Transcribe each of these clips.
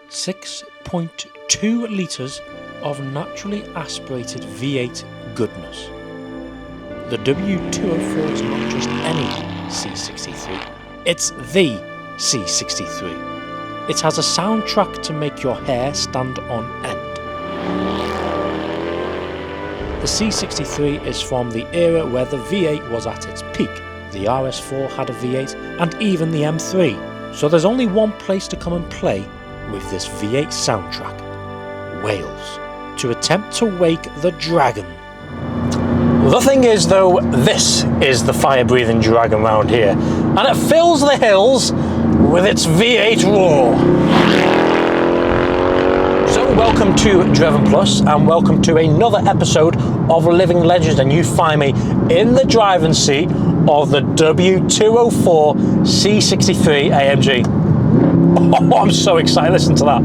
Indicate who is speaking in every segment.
Speaker 1: 6.2 litres of naturally aspirated V8 goodness. The W204 is not just any C63, it's the C63. It has a soundtrack to make your hair stand on end. The C63 is from the era where the V8 was at its peak. The RS4 had a V8 and even the M3. So there's only one place to come and play with this V8 soundtrack: Wales, to attempt to wake the dragon. The thing is though, this is the fire-breathing dragon round here, and it fills the hills with its V8 roar. So welcome to Driven Plus, and welcome to another episode of Living Legends, and you find me in the driving seat of the W204 C63 AMG. Oh, I'm so excited, listen to that.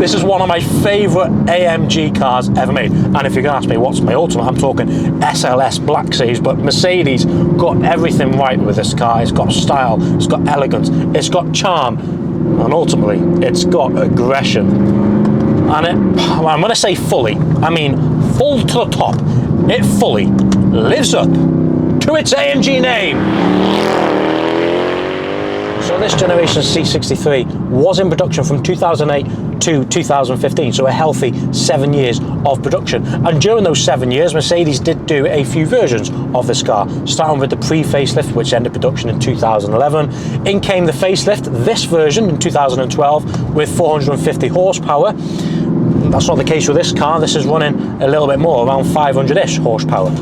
Speaker 1: This is one of my favourite AMG cars ever made. And if you're going to ask me what's my ultimate, I'm talking SLS Black Series, but Mercedes got everything right with this car. It's got style, it's got elegance, it's got charm, and ultimately, it's got aggression. And I'm going to say fully, I mean full to the top, it fully lives up to its AMG name. So this generation C63 was in production from 2008 to 2015, so a healthy 7 years of production. And during those 7 years, Mercedes did do a few versions of this car, starting with the pre-facelift, which ended production in 2011. In came the facelift, this version in 2012, with 450 horsepower. That's not the case with this car. This is running a little bit more, around 500-ish horsepower.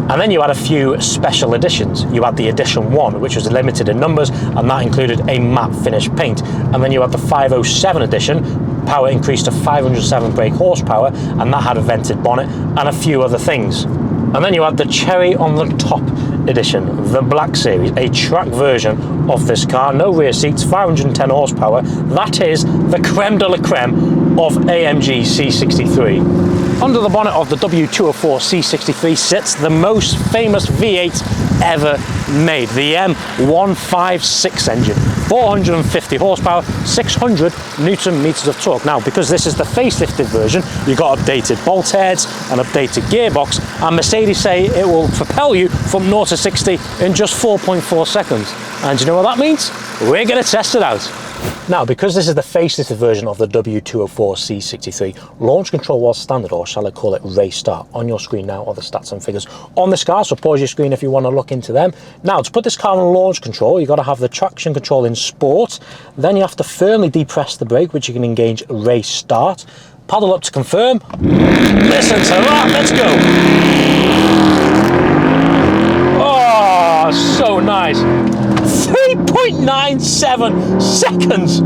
Speaker 1: And then you had a few special editions. You had the Edition 1, which was limited in numbers, and that included a matte finish paint. And then you had the 507 edition, power increased to 507 brake horsepower, and that had a vented bonnet and a few other things. And then you had the cherry on the top edition, the Black Series, a track version of this car, no rear seats, 510 horsepower. That is the creme de la creme of AMG C63. Under the bonnet of the W204 C63 sits the most famous V8 ever made, the M156 engine, 450 horsepower, 600 Newton meters of torque. Now, because this is the facelifted version, you've got updated bolt heads, an updated gearbox, and Mercedes say it will propel you from 0 to 60 in just 4.4 seconds. And you know what that means? We're going to test it out. Now, because this is the facelifted version of the W204 C63, launch control was standard, or shall I call it race start. On your screen now are the stats and figures on this car, so pause your screen if you want to look into them. Now, to put this car on launch control, you've got to have the traction control in sport, then you have to firmly depress the brake, which you can engage race start. Paddle up to confirm. Listen to that, let's go. Oh, so nice. 3.97 seconds.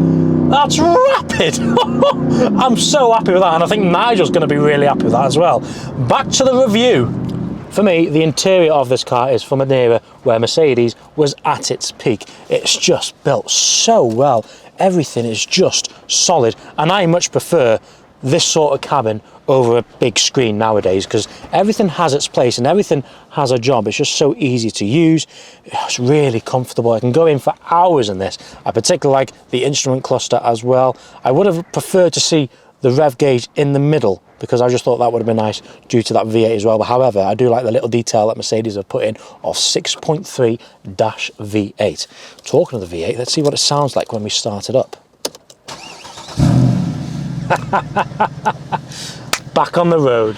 Speaker 1: That's rapid. I'm so happy with that, and I think Nigel's going to be really happy with that as well. Back to the review. For me, the interior of this car is from an era where Mercedes was at its peak. It's just built so well. Everything is just solid, and I much prefer this sort of cabin over a big screen nowadays, because everything has its place and everything has a job. It's just so easy to use. It's really comfortable. I can go in for hours in this. I particularly like the instrument cluster as well. I would have preferred to see the rev gauge in the middle, because I just thought that would have been nice due to that V8 as well. But however, I do like the little detail that Mercedes have put in of 6.3-V8. Talking of the V8, let's see what it sounds like when we start it up. Back on the road.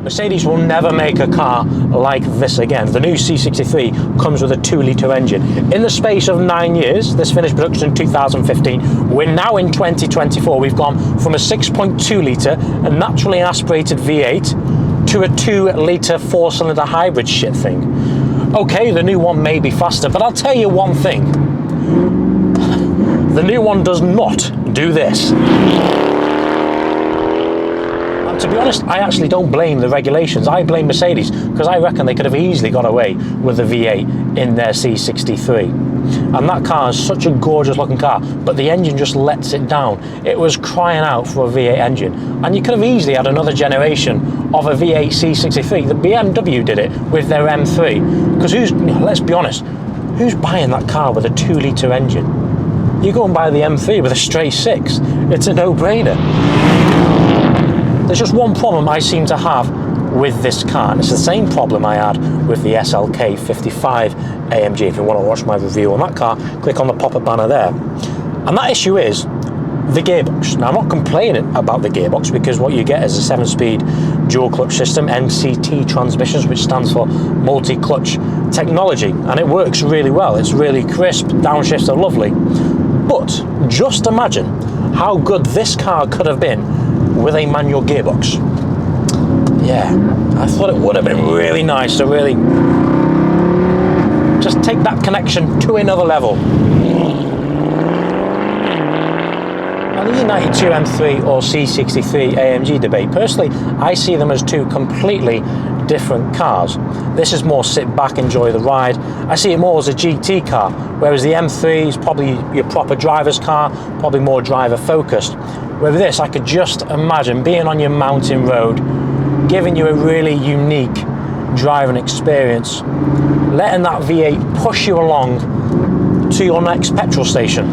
Speaker 1: Mercedes will never make a car like this again. The new C63 comes with a 2-litre engine. In the space of 9 years, this finished production in 2015, we're now in 2024. We've gone from a 6.2-litre, a naturally aspirated V8, to a 2-litre 4-cylinder hybrid shit thing. Okay, the new one may be faster, but I'll tell you one thing. The new one does not do this. And to be honest, I actually don't blame the regulations. I blame Mercedes, because I reckon they could have easily got away with the V8 in their C63. And that car is such a gorgeous looking car, but the engine just lets it down. It was crying out for a V8 engine. And you could have easily had another generation of a V8 C63. The BMW did it with their M3. Because let's be honest, Who's buying that car with a 2-litre engine? You go and buy the M3 with a straight 6. It's a no-brainer. There's just one problem I seem to have with this car, and it's the same problem I had with the SLK 55 AMG. If you want to watch my review on that car, click on the pop-up banner there. And that issue is the gearbox. Now, I'm not complaining about the gearbox, because what you get is a 7-speed dual clutch system, MCT transmissions, which stands for multi-clutch technology, and it works really well. It's really crisp, downshifts are lovely. But just imagine how good this car could have been with a manual gearbox. Yeah, I thought it would have been really nice to really just take that connection to another level. And the U92 M3 or C63 AMG debate, personally, I see them as two completely different cars. This is more sit back, enjoy the ride. I see it more as a GT car, whereas the M3 is probably your proper driver's car, probably more driver focused. With this, I could just imagine being on your mountain road, giving you a really unique driving experience, letting that V8 push you along to your next petrol station.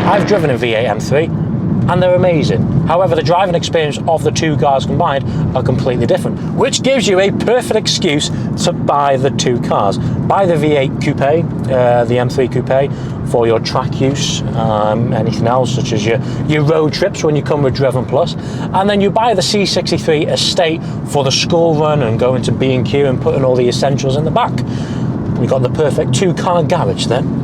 Speaker 1: I've driven a V8 M3 and they're amazing. However, the driving experience of the two cars combined are completely different, which gives you a perfect excuse to buy the two cars. Buy the V8 Coupe, the M3 Coupe, for your track use, anything else such as your road trips when you come with Driven Plus, and then you buy the C63 Estate for the school run and going to B&Q and putting all the essentials in the back. We've got the perfect two-car garage then.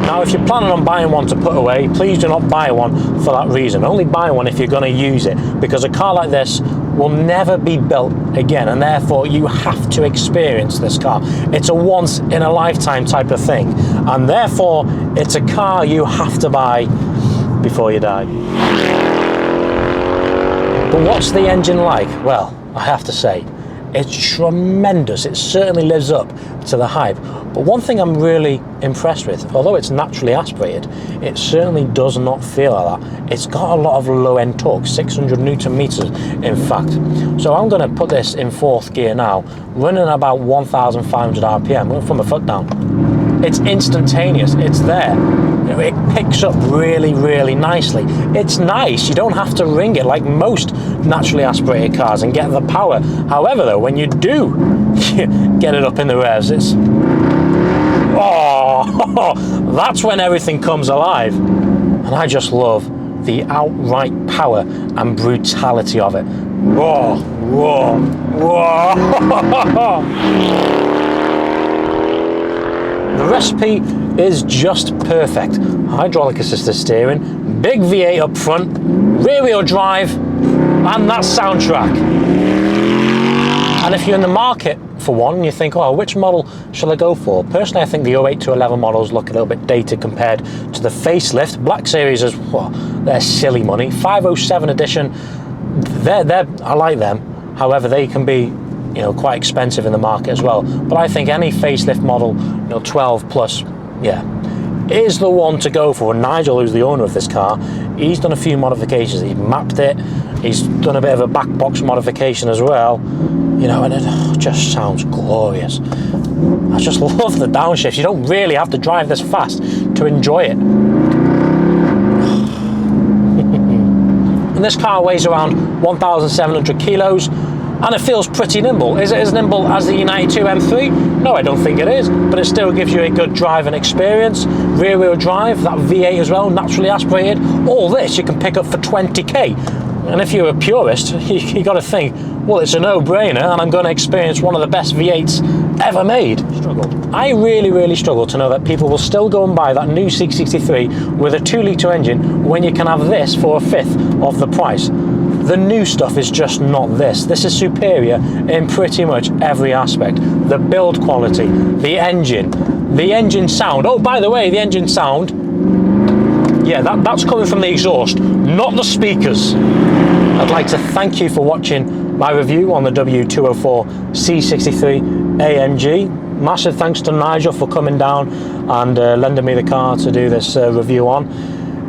Speaker 1: Now, if you're planning on buying one to put away, please do not buy one for that reason. Only buy one if you're going to use it, because a car like this will never be built again, and therefore you have to experience this car. It's a once in a lifetime type of thing, and therefore it's a car you have to buy before you die. But what's the engine like? Well, I have to say, it's tremendous. It certainly lives up to the hype. But one thing I'm really impressed with, although it's naturally aspirated, it certainly does not feel like that. It's got a lot of low-end torque, 600 Newton meters, in fact. So I'm going to put this in 4th gear now, running about 1,500 RPM from the foot down. It's instantaneous. It's there. You know, it picks up really, really nicely. It's nice. You don't have to ring it like most naturally aspirated cars and get the power. However, though, when you do get it up in the revs, it's... oh, that's when everything comes alive. And I just love the outright power and brutality of it. Whoa, whoa, whoa. The recipe is just perfect. Hydraulic assisted steering, big V8 up front, rear wheel drive, and that soundtrack. And if you're in the market for one, you think, oh, which model shall I go for? Personally, I think the 08 to 11 models look a little bit dated compared to the facelift. Black Series is, well, they're silly money. 507 edition, I like them. However, they can be, you know, quite expensive in the market as well. But I think any facelift model, you know, 12 plus, yeah, is the one to go for. Nigel, who's the owner of this car, he's done a few modifications. He's mapped it. He's done a bit of a back box modification as well, you know, and it just sounds glorious. I just love the downshifts. You don't really have to drive this fast to enjoy it. And this car weighs around 1,700 kilos. And it feels pretty nimble. Is it as nimble as the U92 M3? No, I don't think it is, but it still gives you a good driving experience. Rear wheel drive, that V8 as well, naturally aspirated. All this you can pick up for 20k. And if you're a purist, you got to think, well, it's a no-brainer, and I'm going to experience one of the best V8s ever made. I really, really struggle to know that people will still go and buy that new C63 with a 2-litre engine when you can have this for 1/5 of the price. The new stuff is just not this. This is superior in pretty much every aspect. The build quality, the engine sound. Oh, by the way, the engine sound, yeah, that's coming from the exhaust, not the speakers. I'd like to thank you for watching my review on the W204 C63 AMG. Massive thanks to Nigel for coming down and lending me the car to do this review on.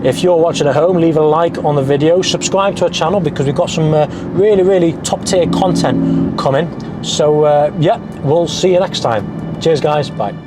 Speaker 1: If you're watching at home, leave a like on the video, subscribe to our channel because we've got some really, really top tier content coming. So yeah, we'll see you next time. Cheers guys, bye.